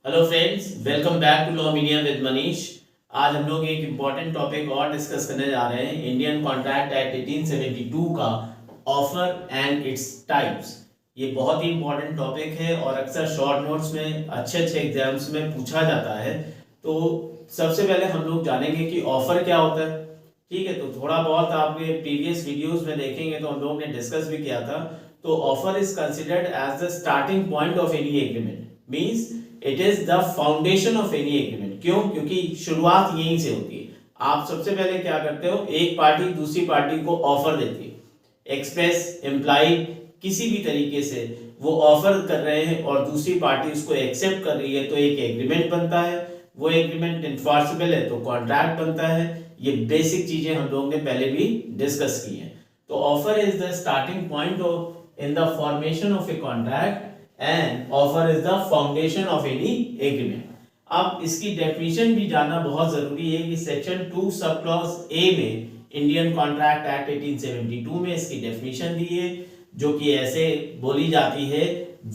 Hello friends, welcome back to law media with Manish. आज हम लोग एक इम्पॉर्टेंट टॉपिक और डिस्कस करने जा रहे हैं, इंडियन कॉन्ट्रैक्ट एक्ट 1872 का ऑफर एंड इट्स टाइप्स। ये बहुत ही इम्पॉर्टेंट टॉपिक है और अक्सर शॉर्ट नोट्स में अच्छे एग्जाम्स में पूछा जाता है। तो सबसे पहले हम लोग जानेंगे कि ऑफर क्या होता है। ठीक है, तो थोड़ा बहुत आपने प्रीवियस वीडियोस में देखेंगे तो हम लोगों ने डिस्कस भी किया था। तो offer is considered as the starting point of any agreement, means it is the foundation of any agreement. क्यों? क्योंकि शुरुआत यहीं से होती है। आप सबसे पहले क्या करते हो, एक पार्टी दूसरी पार्टी को ऑफर देती है, एक्सप्रेस इम्प्लाइड किसी भी तरीके से वो ऑफर कर रहे हैं और दूसरी पार्टी उसको एक्सेप्ट कर रही है तो एक एग्रीमेंट बनता है। वो एग्रीमेंट इन्फोर्सेबल है तो कॉन्ट्रैक्ट बनता है। ये बेसिक चीजें हम लोगों ने पहले भी डिस्कस की हैं। तो offer is the starting point of in the formation of a contract and offer is the foundation of any agreement. अब इसकी डेफिनेशन भी जानना बहुत जरूरी है कि सेक्शन 2 सब क्लॉज ए में इंडियन कॉन्ट्रैक्ट एक्ट 1872 में इसकी डेफिनेशन दी है, जो कि ऐसे बोली जाती है,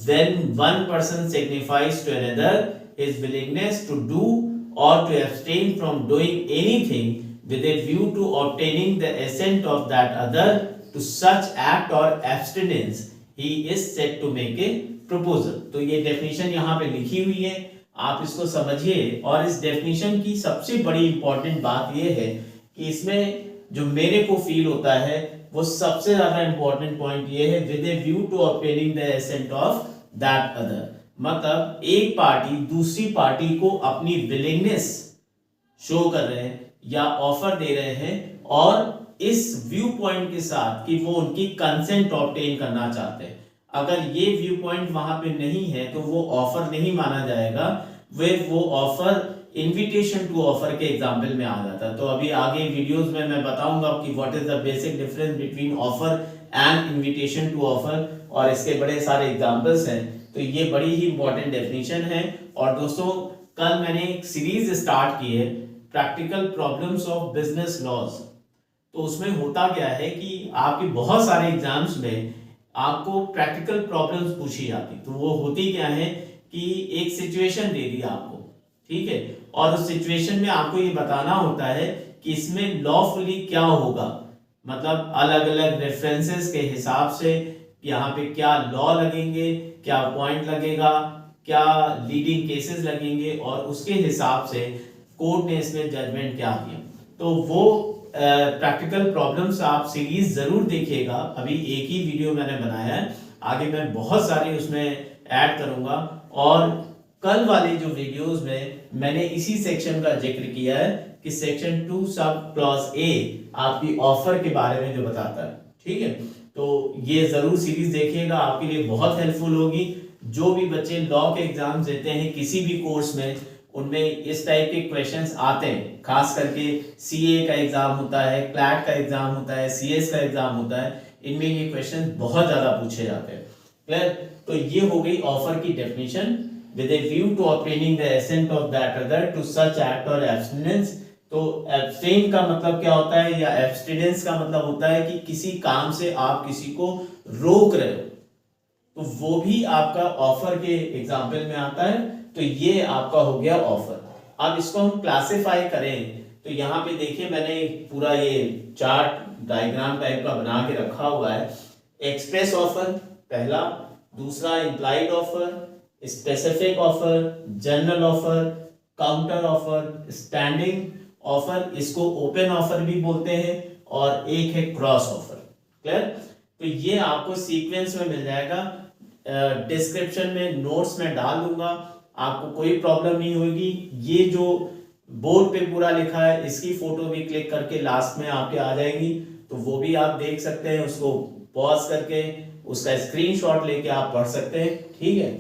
when one person signifies to another his willingness to do or to abstain from doing anything with a view to obtaining the assent of that other to such act or abstinence, he is said to make a proposal। तो ये definition यहाँ पे लिखी हुई है, आप इसको समझिए। और इस डेफिनेशन की सबसे बड़ी इंपॉर्टेंट बात ये है कि इसमें जो मेरे को फील होता है वो सबसे ज्यादा इंपॉर्टेंट पॉइंट ये है, with a view to obtaining the assent of that other. मतलब एक पार्टी दूसरी पार्टी को अपनी विलिंगनेस शो कर रहे हैं या ऑफर दे रहे हैं और इस व्यू पॉइंट के साथ कि वो उनकी कंसेंट ऑब्टेन करना चाहते हैं। अगर ये व्यू पॉइंट वहां पे नहीं है तो वो ऑफर नहीं माना जाएगा, वो ऑफर इनविटेशन टू ऑफर के एग्जाम्पल में आ जाता है। तो अभी आगे वीडियोस में मैं बताऊंगा कि what is the basic difference between offer and invitation to offer, और इसके बड़े सारे एग्जांपल्स हैं। तो ये बड़ी ही इंपॉर्टेंट डेफिनेशन है। और दोस्तों, कल मैंने एक सीरीज स्टार्ट की है, practical problems of business laws. तो उसमें होता क्या है कि आपके बहुत सारे एग्जाम्स में आपको प्रैक्टिकल प्रॉब्लम्स पूछी जाती। तो वो होती क्या है कि एक सिचुएशन दे दी आपको, ठीक है, और उस सिचुएशन में आपको ये बताना होता है कि इसमें लॉफुली क्या होगा। मतलब अलग अलग रेफरेंसेस के हिसाब से यहाँ पे क्या लॉ लगेंगे, क्या पॉइंट लगेगा, क्या लीडिंग केसेस लगेंगे, और उसके हिसाब से कोर्ट ने इसमें जजमेंट क्या दिया। तो वो प्रैक्टिकल प्रॉब्लम्स आप सीरीज जरूर देखिएगा। अभी एक ही वीडियो मैंने बनाया है, आगे मैं बहुत सारे उसमें ऐड करूंगा। और कल वाले जो वीडियोस में मैंने इसी सेक्शन का जिक्र किया है कि सेक्शन 2 सब क्लॉज ए आपकी ऑफर के बारे में जो बताता है, ठीक है। तो ये जरूर सीरीज देखिएगा, आपके लिए बहुत हेल्पफुल होगी। जो भी बच्चे लॉ के एग्जाम्स देते हैं किसी भी कोर्स में, उनमें इस टाइप के क्वेश्चंस आते हैं। खास करके सीए का एग्जाम होता है, क्लैट का एग्जाम होता है, सीएस का एग्जाम होता है, इनमें ये क्वेश्चन बहुत ज्यादा पूछे जाते हैं। क्लियर? तो ये हो गई ऑफर की definition, with a view to obtaining the assent of that other to such act or abstinence। तो abstain का मतलब क्या होता है, या abstinence का मतलब होता है कि किसी काम से आप किसी को रोक रहे हो, तो वो भी आपका ऑफर के एग्जाम्पल में आता है। तो ये आपका हो गया ऑफर। अब इसको हम क्लासिफाई करें तो यहाँ पे देखिए, मैंने पूरा ये चार्ट डायग्राम टाइप का बना के रखा हुआ है। एक्सप्रेस ऑफर पहला, दूसरा implied offer, specific offer, general offer, counter offer, standing offer, इसको ओपन ऑफर भी बोलते हैं, और एक है क्रॉस ऑफर। क्लियर? तो ये आपको सीक्वेंस में मिल जाएगा, डिस्क्रिप्शन में नोट्स में डाल दूंगा, आपको कोई प्रॉब्लम नहीं होगी। ये जो बोर्ड पे पूरा लिखा है इसकी फोटो भी क्लिक करके लास्ट में आपके आ जाएगी, तो वो भी आप देख सकते हैं, उसको पॉज करके उसका स्क्रीनशॉट लेके आप पढ़ सकते हैं, ठीक है।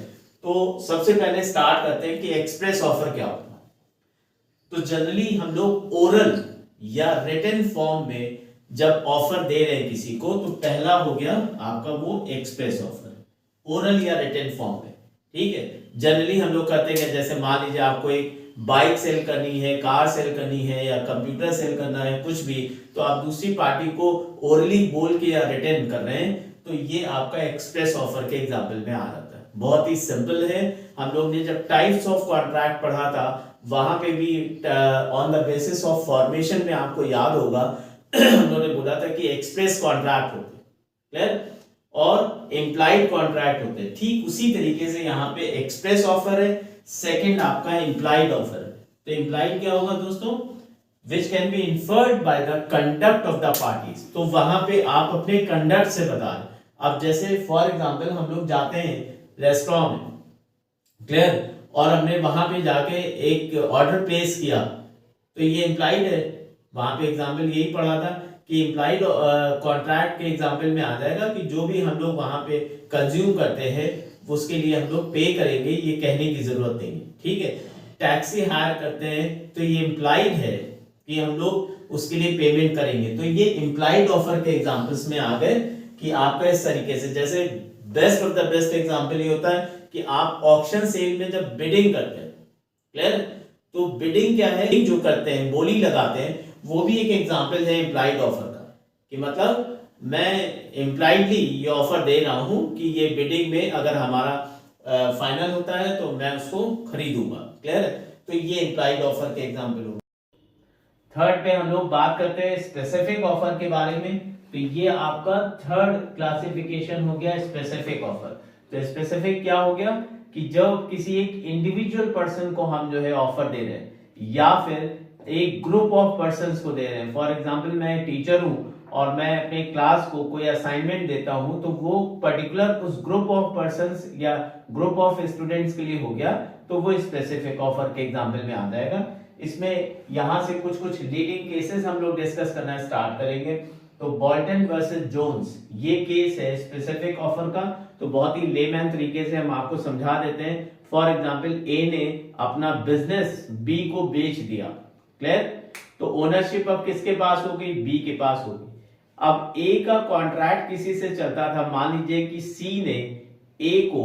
तो सबसे पहले स्टार्ट करते हैं कि एक्सप्रेस ऑफर क्या होता है। तो जनरली हम लोग ओरल या रिटन फॉर्म में जब ऑफर दे रहे हैं किसी को, तो पहला हो गया आपका वो एक्सप्रेस ऑफर, ओरल या रिटन फॉर्म में, ठीक है। जनरली हम लोग करते हैं, जैसे मान लीजिए आपको एक बाइक सेल करनी है, कार सेल करनी है, या कंप्यूटर सेल करना है, कुछ भी, तो आप दूसरी पार्टी को ओरली बोल के या रिटन कर रहे हैं, तो ये आपका एक्सप्रेस ऑफर के एग्जाम्पल में आ जाता है। बहुत ही सिंपल है। हम लोग ने जब टाइप्स ऑफ कॉन्ट्रैक्ट पढ़ा था वहां पे भी on the basis of formation में आपको याद होगा हम लोगों ने बोला था कि एक्सप्रेस कॉन्ट्रैक्ट होते हैं, क्लियर, और इम्प्लाइड कॉन्ट्रैक्ट होते हैं। ठीक उसी तरीके से यहाँ पे एक्सप्रेस ऑफर है, सेकंड आपका इम्प्लाइड ऑफर है। तो इम्प्लाइड क्या होगा दोस्तों, which can be inferred by the conduct of the parties. तो वहां पे आप अपने कंडक्ट से बता रहे। अब जैसे फॉर एग्जांपल हम लोग जाते हैं रेस्टोरेंट में, क्लियर, और हमने वहां पे जाके एक ऑर्डर प्लेस किया, तो ये इम्प्लाइड है। वहां पे एग्जांपल यही पढ़ा था कि इम्प्लाइड कॉन्ट्रैक्ट के एग्जांपल में आ जाएगा कि जो भी हम लोग वहां पे कंज्यूम करते हैं उसके लिए हम लोग पे करेंगे, ये कहने की जरूरत नहीं है, ठीक है। टैक्सी हायर करते हैं तो ये इम्प्लाइड है कि हम लोग उसके लिए पेमेंट करेंगे। तो ये इम्प्लाइड ऑफर के एग्जांपल्स में आ गए कि आपका इस तरीके से, जैसे best of the best example ये होता है कि आप ऑक्शन सेल में जब बिडिंग करते हैं, क्लियर, तो बिडिंग क्या है, जो करते हैं, बोली लगाते हैं, वो भी एक एग्जांपल है इम्प्लाइड ऑफर का, कि मतलब मैं इम्प्लाइडली ये ऑफर दे रहा हूं कि ये बिडिंग में अगर हमारा फाइनल होता है तो मैं उसको खरीदूंगा, क्लियर है। तो ये इम्प्लाइड ऑफर के एग्जांपल हो। थर्ड पे हम लोग बात करते हैं स्पेसिफिक ऑफर के बारे में। तो ये आपका थर्ड क्लासिफिकेशन हो गया स्पेसिफिक ऑफर। तो स्पेसिफिक क्या हो गया कि जब किसी एक इंडिविजुअल पर्सन को हम जो है ऑफर दे रहे हैं या फिर एक ग्रुप ऑफ पर्संस को दे रहे हैं। फॉर एग्जांपल मैं टीचर हूं और मैं अपने क्लास को कोई असाइनमेंट देता हूं, तो वो पर्टिकुलर उस ग्रुप ऑफ पर्संस या ग्रुप ऑफ स्टूडेंट्स के लिए हो गया, तो वो स्पेसिफिक ऑफर के एग्जांपल में आ जाएगा। इसमें यहां से कुछ कुछ लीडिंग केसेस हम लोग डिस्कस करना स्टार्ट करेंगे। तो बोल्टन वर्सेस जोन्स ये केस है स्पेसिफिक ऑफर का। तो बहुत ही लेमैन तरीके से हम आपको समझा देते हैं। फॉर एग्जांपल ए ने अपना बिजनेस बी को बेच दिया, क्लियर, तो ओनरशिप अब किसके पास हो गई, बी के पास हो गई। अब ए का कॉन्ट्रैक्ट किसी से चलता था, मान लीजिए कि सी ने ए को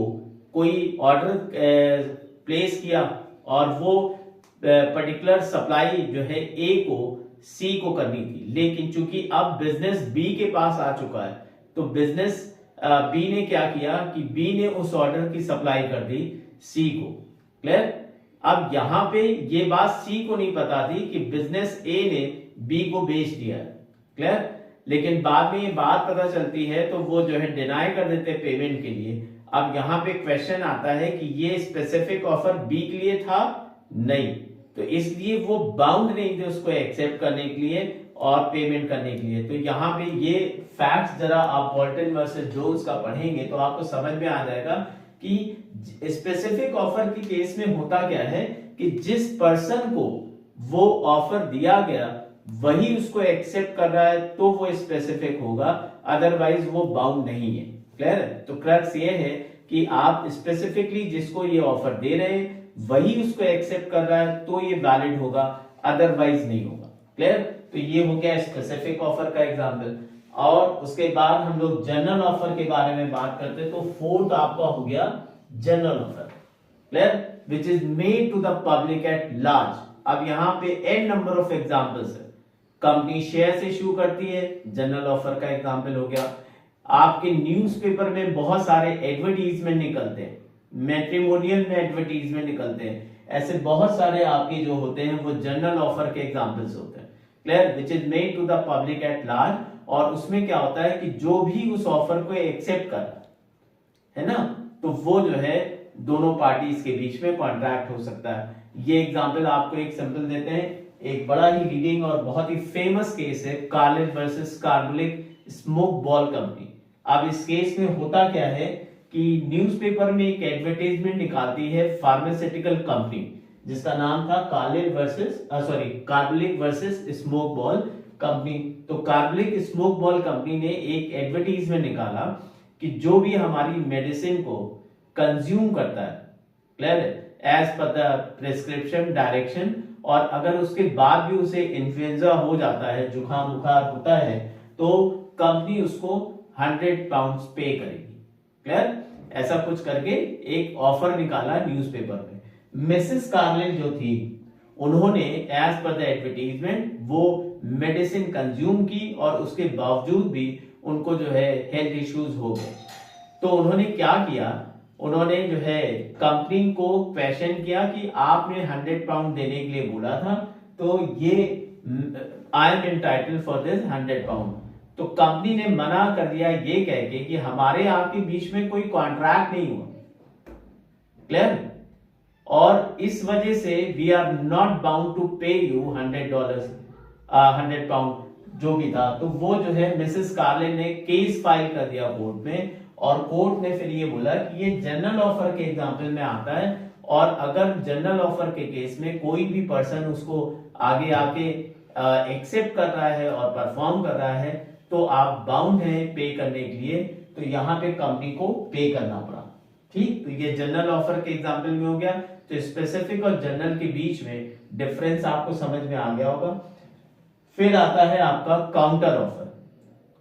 कोई ऑर्डर प्लेस किया और वो पर्टिकुलर सप्लाई जो है ए को सी को करनी थी, लेकिन चूंकि अब बिजनेस बी के पास आ चुका है, तो बिजनेस बी ने क्या किया कि बी ने उस ऑर्डर की सप्लाई कर दी सी को, क्लियर। अब यहां पे ये बात सी को नहीं पता थी कि बिजनेस ए ने बी को बेच दिया है, क्लियर, लेकिन बाद में ये बात पता चलती है तो वो जो है डिनाई कर देते पेमेंट के लिए। अब यहाँ पे क्वेश्चन आता है कि ये स्पेसिफिक ऑफर बी के लिए था, नहीं, तो इसलिए वो बाउंड नहीं थे उसको एक्सेप्ट करने के लिए और पेमेंट करने के लिए। तो यहाँ पे ये फैक्ट्स जरा आप बोल्टन वर्सेस जोन्स का पढ़ेंगे तो आपको समझ में आ जाएगा कि स्पेसिफिक ऑफर के केस में होता क्या है कि जिस पर्सन को वो ऑफर दिया गया वही उसको एक्सेप्ट कर रहा है तो वो स्पेसिफिक होगा, अदरवाइज वो बाउंड नहीं है, क्लियर है। तो क्रक्स ये है कि आप स्पेसिफिकली जिसको ये ऑफर दे रहे हैं वही उसको एक्सेप्ट कर रहा है तो ये वैलिड होगा, अदरवाइज नहीं होगा, क्लियर। तो ये हो गया स्पेसिफिक ऑफर का एग्जांपल। और उसके बाद हम लोग जनरल ऑफर के बारे में बात करते हैं। तो फोर्थ आपका हो गया general offer, clear, which is made to the public at large. अब यहाँ पे एन नंबर ऑफ एग्जांपल्स है। कंपनी शेयर इश्यू करती है, जनरल ऑफर का एग्जांपल हो गया। आपके न्यूज़पेपर में बहुत सारे एडवर्टीजमेंट निकलते हैं, मैट्रिमोनियल में एडवर्टीजमेंट निकलते हैं, ऐसे बहुत सारे आपके जो होते हैं वो जनरल ऑफर के एग्जांपल्स होते हैं, clear, which is made to the public at large. और उसमें क्या होता है कि जो भी उस ऑफर को एक्सेप्ट कर है ना, तो वो जो है दोनों पार्टीज के बीच में कॉन्ट्रैक्ट हो सकता है। ये एग्जांपल आपको एक सिंपल देते हैं, एक बड़ा ही लीडिंग और बहुत ही फेमस केस है Carlin versus carbolic smoke ball company. अब इस केस में होता क्या है कि न्यूज़पेपर में एक एडवर्टाइजमेंट निकालती है फार्मास्यूटिकल कंपनी जिसका नाम था carbolic versus smoke ball company. तो कार्बोलिक स्मोक बॉल कंपनी ने एक एडवर्टाइजमेंट निकाला कि जो भी हमारी मेडिसिन को कंज्यूम करता है, clear, as per the prescription direction, और अगर उसके बाद भी उसे इन्फ्लुएंजा हो जाता है, जुकाम बुखार होता है, तो कंपनी उसको 100 पाउंड पे करेगी, क्लियर। ऐसा कुछ करके एक ऑफर निकाला न्यूज़पेपर में। मिसेस कार्लिन जो थी उन्होंने एज पर द एडवर्टाइजमेंट वो मेडिसिन कंज्यूम की और उसके बावजूद भी उनको जो है हेल्थ इश्यूज हो गए। तो उन्होंने क्या किया उन्होंने जो है कंपनी को क्वेश्चन किया कि आपने 100 पाउंड देने के लिए बोला था, तो ये I am entitled for this 100 pound. तो कंपनी ने मना कर दिया ये कह के कि हमारे आपके बीच में कोई कॉन्ट्रैक्ट नहीं हुआ। क्लियर? और इस वजह से we are not bound to pay you $100, 100 pound जो भी था। तो वो जो है मिसेस कार्लिन ने केस फाइल कर दिया कोर्ट में, और कोर्ट ने फिर ये बोला कि ये जनरल ऑफर के एग्जांपल में आता है, और अगर जनरल ऑफर के केस में कोई भी पर्सन उसको आगे आके एक्सेप्ट कर रहा है और परफॉर्म कर रहा है तो आप बाउंड हैं पे करने के लिए। तो यहाँ पे कंपनी को पे करना पड़ा। ठीक, तो ये जनरल ऑफर के एग्जांपल में हो गया। तो स्पेसिफिक और जनरल के बीच में डिफरेंस आपको समझ में आ गया होगा। फिर आता है आपका काउंटर ऑफर।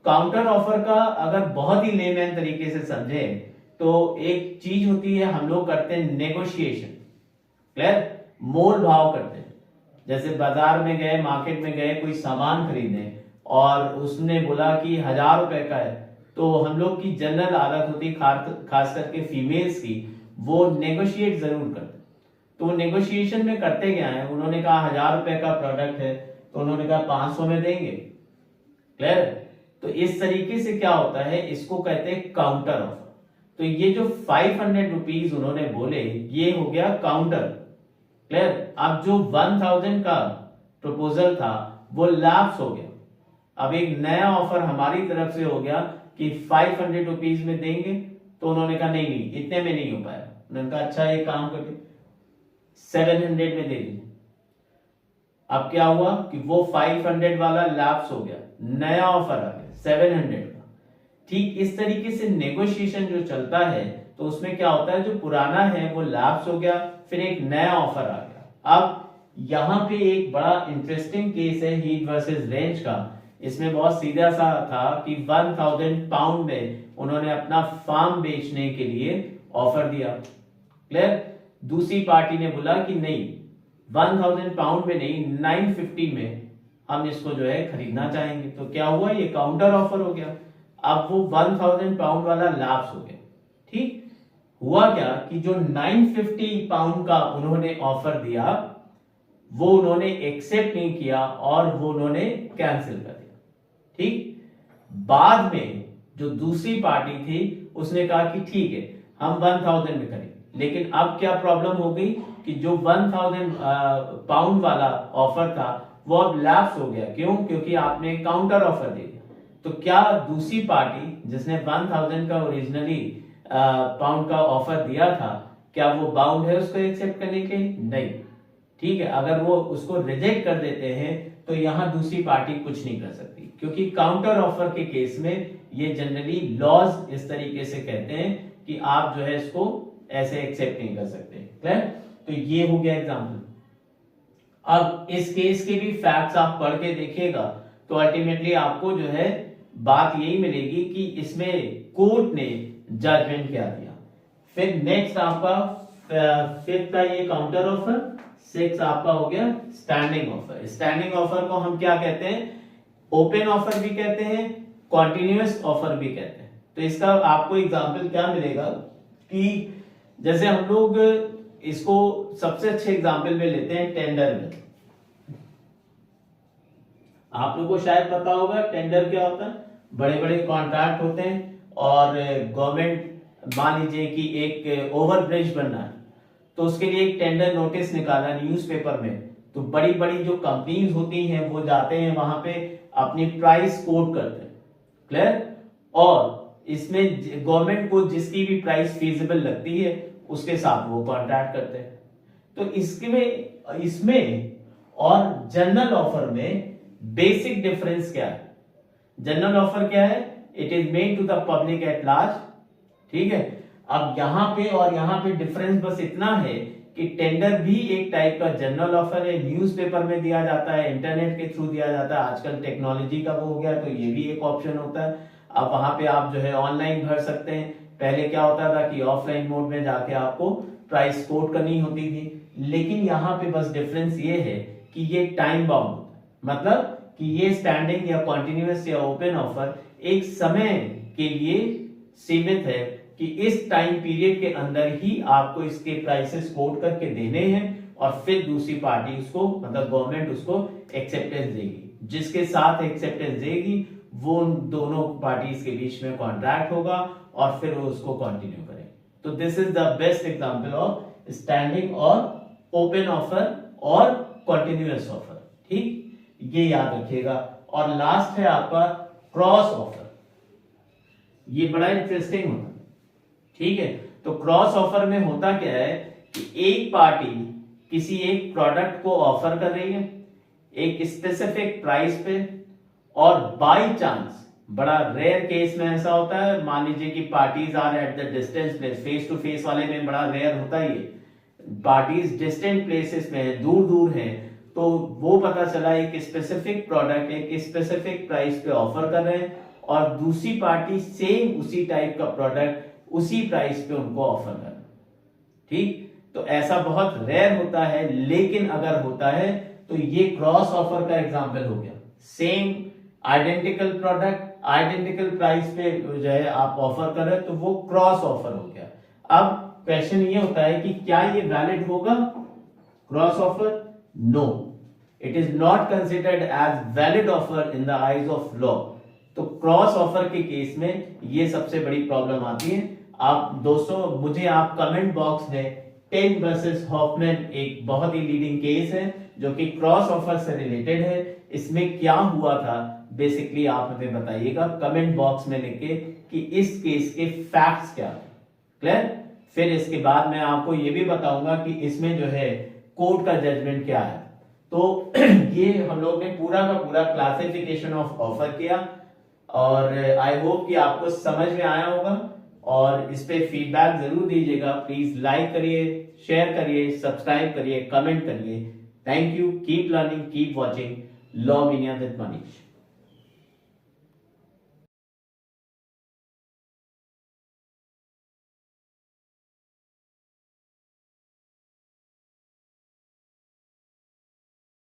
काउंटर ऑफर का अगर बहुत ही लेमैन तरीके से समझे तो एक चीज होती है, हम लोग करते हैं नेगोशिएशन। क्लियर? मोल भाव करते हैं। जैसे बाजार में गए, मार्केट में गए कोई सामान खरीदने, और उसने बोला कि 1000 रुपए का है, तो हम लोग की जनरल आदत होती खास करके फीमेल्स की, वो नेगोशिएट जरूर करते। तो नेगोशिएशन में करते क्या है, उन्होंने कहा 1000 रुपए का प्रोडक्ट है, तो उन्होंने कहा 500 में देंगे। क्लियर? तो इस तरीके से क्या होता है, इसको कहते हैं काउंटर ऑफर। तो ये जो 500 रुपीज उन्होंने बोले, ये हो गया काउंटर। क्लियर? अब जो 1000 का प्रपोजल था वो लैप्स हो गया। अब एक नया ऑफर हमारी तरफ से हो गया कि 500 रुपीज में देंगे, तो उन्होंने कहा नहीं नहीं इतने में नहीं हो पाया। उन्होंने कहा अच्छा एक काम करके 700 में दे दीजिए। अब क्या हुआ कि वो 500 वाला लैप्स हो गया, नया ऑफर आ गया 700 का। ठीक इस तरीके से नेगोशिएशन जो चलता है तो उसमें क्या होता है, जो पुराना है वो लैप्स हो गया, फिर एक नया ऑफर आ गया। अब यहां पे एक बड़ा इंटरेस्टिंग केस है हीट वर्सेस रेंज का। इसमें बहुत सीधा सा था कि 1000 पाउंड में उन्होंने अपना फार्म बेचने के लिए ऑफर दिया। क्लियर? दूसरी पार्टी ने बोला कि नहीं 1000 पाउंड में नहीं 950 में हम इसको जो है खरीदना चाहेंगे। तो क्या हुआ, ये काउंटर ऑफर हो गया। अब वो 1000 पाउंड वाला लैप्स हो गया। ठीक, हुआ क्या कि जो 950 पाउंड का उन्होंने ऑफर दिया वो उन्होंने एक्सेप्ट नहीं किया और वो उन्होंने कैंसिल कर दिया। ठीक, बाद में जो दूसरी पार्टी थी उसने कहा कि ठीक है हम 1000 में करेंगे, लेकिन अब क्या प्रॉब्लम हो गई कि जो 1000 पाउंड वाला ऑफर था वो अब लैप्स हो गया। क्यों? क्योंकि आपने काउंटर ऑफर दे दिया। तो क्या दूसरी पार्टी जिसने 1000 का ओरिजिनली पाउंड का ऑफर दिया था, क्या वो बाउंड है उसको एक्सेप्ट करने के? नहीं। ठीक है, अगर वो उसको रिजेक्ट कर देते हैं तो यहां दूसरी पार्टी कुछ नहीं कर सकती, क्योंकि काउंटर ऑफर के केस में ये जनरली लॉज इस तरीके से कहते हैं कि आप जो है इसको ऐसे एक्सेप्ट नहीं कर सकते। क्लियर? तो ये हो गया एग्जांपल। अब इस केस के भी फैक्ट्स आप पढ़ के देखिएगा तो अल्टीमेटली आपको जो है बात यही मिलेगी कि इसमें कोर्ट ने जजमेंट क्या दिया। फिर नेक्स्ट आपका 5th का ये काउंटर ऑफर, 6 आपका हो गया स्टैंडिंग ऑफर। स्टैंडिंग ऑफर को हम क्या कहते हैं, ओपन ऑफर भी कहते हैं, कॉन्टिन्यूअस ऑफर भी कहते हैं। तो इसका आपको एग्जांपल क्या मिलेगा कि जैसे हम लोग इसको सबसे अच्छे एग्जांपल में लेते हैं टेंडर में। आप लोगों को शायद पता होगा टेंडर क्या होता है। बड़े बड़े कॉन्ट्रैक्ट होते हैं और गवर्नमेंट मान लीजिए कि एक ओवरब्रिज बनना है तो उसके लिए एक टेंडर नोटिस निकाला न्यूज़पेपर में। तो बड़ी बड़ी जो कंपनीज होती हैं वो जाते हैं वहां पे अपनी प्राइस कोट करते हैं। क्लियर? और इसमें गवर्नमेंट को जिसकी भी प्राइस फीजिबल लगती है उसके साथ वो कॉन्ट्रैक्ट करते हैं। तो इसमें और जनरल ऑफर में बेसिक डिफरेंस क्या है? जनरल ऑफर क्या है? It is made to the public at large. ठीक है, अब यहां पे और यहां पे डिफरेंस बस इतना है कि टेंडर भी एक टाइप का जनरल ऑफर है, न्यूज़पेपर में दिया जाता है, इंटरनेट के थ्रू दिया जाता है। आजकल टेक्नोलॉजी का वो हो गया तो ये भी एक ऑप्शन होता है। अब वहां पे आप जो है ऑनलाइन भर सकते हैं। पहले क्या होता था कि ऑफलाइन मोड में जाके आपको प्राइस कोट करनी होती थी। लेकिन यहाँ पे बस डिफरेंस ये है कि ये टाइम बाउंड होता है, मतलब कि ये स्टैंडिंग या कॉन्टिन्यूअस या ओपन ऑफर एक समय के लिए सीमित है कि इस टाइम पीरियड के अंदर ही आपको इसके प्राइसेस कोट करके देने हैं और फिर दूसरी पार्टी उसको मतलब गवर्नमेंट उसको एक्सेप्टेंस देगी। जिसके साथ एक्सेप्टेंस देगी वो दोनों पार्टीज के बीच में कॉन्ट्रैक्ट होगा और फिर वो उसको कंटिन्यू करें। तो this is the best example of standing और ओपन ऑफर और कंटिन्यूअस ऑफर। ठीक, ये याद रखिएगा। और लास्ट है आपका क्रॉस ऑफर। ये बड़ा इंटरेस्टिंग होता है। ठीक है, तो क्रॉस ऑफर में होता क्या है कि एक पार्टी किसी एक प्रोडक्ट को ऑफर कर रही है एक स्पेसिफिक प्राइस पे, और बाय चांस, बड़ा रेयर केस में ऐसा होता है, मान लीजिए कि parties are at the distance place, face to face वाले में बड़ा रेयर होता है, ये पार्टीज डिस्टेंट प्लेसेस में है, दूर दूर है, तो वो पता चला एक स्पेसिफिक प्रोडक्ट एक स्पेसिफिक प्राइस पे ऑफर कर रहे हैं और दूसरी पार्टी सेम उसी टाइप का प्रोडक्ट उसी प्राइस पे उनको ऑफर कर रहे हैं। ठीक, तो ऐसा बहुत रेयर होता है, लेकिन अगर होता है तो ये क्रॉस ऑफर का एग्जांपल हो गया। Same identical product identical price पे जो है आप ऑफर कर रहे हैं, तो वो क्रॉस ऑफर हो गया। अब क्वेश्चन ये होता है कि क्या ये वैलिड होगा cross offer? No, it is not considered as valid offer in the eyes of law. तो क्रॉस ऑफर के केस में ये सबसे बड़ी प्रॉब्लम आती है। आप दोस्तों मुझे आप कमेंट बॉक्स में टेन वर्सेस हॉफमैन एक बहुत ही लीडिंग केस है जो कि क्रॉस ऑफर से रिलेटेड है, इसमें क्या हुआ था बेसिकली आप हमें बताइएगा कमेंट बॉक्स में लिख के कि इस केस के फैक्ट्स क्या है। क्लियर? फिर इसके बाद मैं आपको ये भी बताऊंगा कि इसमें जो है कोर्ट का जजमेंट क्या है। तो ये हम लोग ने पूरा का पूरा क्लासिफिकेशन ऑफ ऑफर किया और आई होप कि आपको समझ में आया होगा और इस पे फीडबैक जरूर दीजिएगा। प्लीज लाइक करिए, शेयर करिए, सब्सक्राइब करिए, कमेंट करिए। Thank you, keep learning, keep watching law mania with Manish.